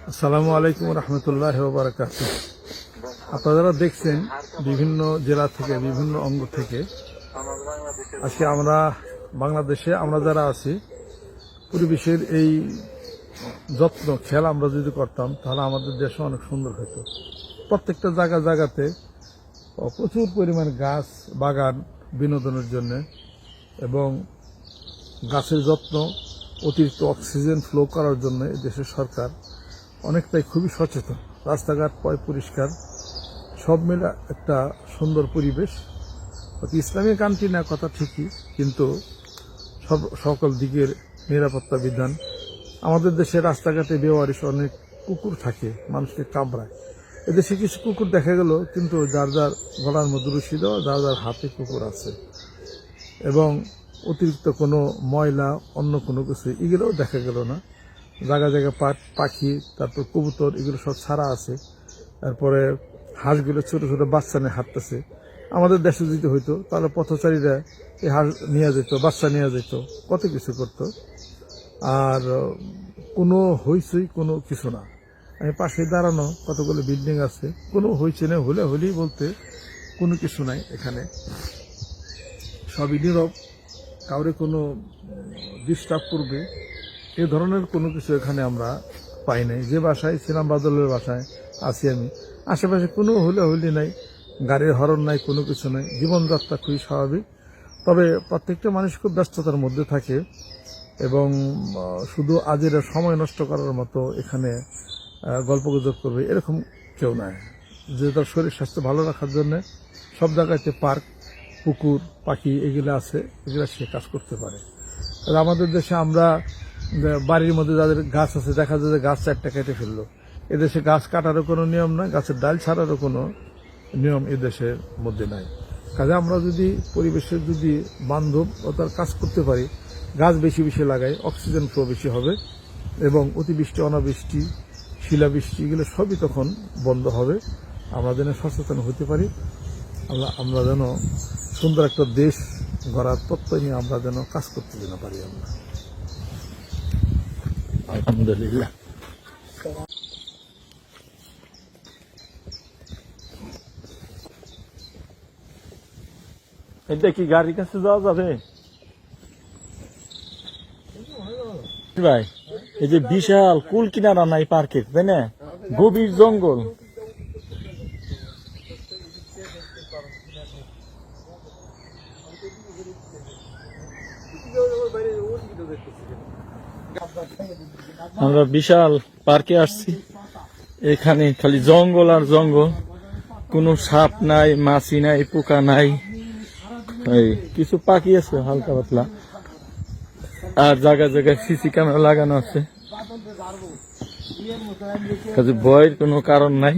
আসসালামু আলাইকুম রহমতুল্লাহ বারাকাতুহু। আপনারা দেখছেন বিভিন্ন জেলা থেকে বিভিন্ন অঙ্গ থেকে আজকে আমরা বাংলাদেশে আমরা যারা আছি পরিবেশের এই যত্ন খেয়াল আমরা যদি করতাম তাহলে আমাদের দেশ অনেক সুন্দর হতো। প্রত্যেকটা জায়গাতে প্রচুর পরিমাণ গাছ বাগান বিনোদনের জন্য এবং গাছের যত্ন অতিরিক্ত অক্সিজেন ফ্লো করার জন্য দেশের সরকার অনেকটাই খুবই সচেতন। রাস্তাঘাট পরিষ্কার সব মিলে একটা সুন্দর পরিবেশ। ইসলামী কান্ট্রি না কথা ঠিকই, কিন্তু সকল দিকের নিরাপত্তা বিধান। আমাদের দেশে রাস্তাঘাটে বেওয়ারিশ অনেক কুকুর থাকে, মানুষকে কামড়ায়। এদেশে কিছু কুকুর দেখা গেল, কিন্তু যার যার গলার মধ্যে রশি দেওয়া, যার যার হাতে কুকুর আছে, এবং অতিরিক্ত কোনো ময়লা অন্য কোনো কিছু এগুলোও দেখা গেল না। জায়গা পাখি, তারপর কবুতর, এগুলো সব ছাড়া আছে। তারপরে হাঁসগুলো ছোট ছোট বাচ্চা নিয়ে হাঁটতেছে। আমাদের দেশে যদি হইতো তাহলে পথচারীরা এই হাঁস নিয়ে যেত, বাচ্চা নিয়ে যেত, কত কিছু করতো। আর কোনো হইচই কোনো কিছু না। আমি পাশে দাঁড়ানো কতগুলো বিল্ডিং আছে, কোনো হইচই নেই, হলেই বলতে কোনো কিছু নাই। এখানে সবই নীরব, কাউরে কোনো ডিস্টার্ব করবে এ ধরনের কোনো কিছু এখানে আমরা পাই নাই। যে বাসায় ছিলাম, বাদলের বাসায় আছি আমি, আশেপাশে কোনো হলি নাই, গাড়ির হরন নাই, কোনো কিছু নাই। জীবনযাত্রা খুবই স্বাভাবিক। তবে প্রত্যেকটা মানুষ খুব ব্যস্ততার মধ্যে থাকে এবং শুধু আজের সময় নষ্ট করার মতো এখানে গল্পগুজব করবে এরকম কেউ নাই। যে তার শরীর স্বাস্থ্য ভালো রাখার জন্য সব জায়গাতে পার্ক, পুকুর, পাখি এগুলো আছে, এগুলো সে কাজ করতে পারে। আমাদের দেশে আমরা বাড়ির মধ্যে যাদের গাছ আছে, দেখা যায় যে গাছ 4টা কেটে ফেললো। এদেশে গাছ কাটারও কোনো নিয়ম নাই, গাছের ডাল ছাড়ারও কোনো নিয়ম এদেশের মধ্যে নাই। কাজে আমরা যদি পরিবেশের যদি বান্ধবতার কাজ করতে পারি, গাছ বেশি লাগাই, অক্সিজেন ফ্লো বেশি হবে এবং অতিবৃষ্টি, অনাবৃষ্টি, শিলাবৃষ্টি এগুলো সবই তখন বন্ধ হবে। আমরা যেন সচেতন হতে পারি, আমরা যেন সুন্দর একটা দেশ গড়ার প্রত্যয় নিয়ে আমরা যেন কাজ করতে যেন পারি। আমরা আলহামদুলিল্লাহ। এটা কি গাড়ির কাছে যাওয়া যাবে ভাই? এই যে বিশাল কুল কিনারা নাই পার্কের, তাই না? গভীর জঙ্গল। আমরা বিশাল পার্কে আসছি, এখানে খালি জঙ্গল আর জঙ্গল, কোনো সাপ নাই, মাছি নাই, পোকা নাই, কিছু পাখি আছে হালকা পাতলা, আর জায়গায় সিসি ক্যামেরা লাগানো আছে। কাজে ভয়ের কোনো কারণ নাই।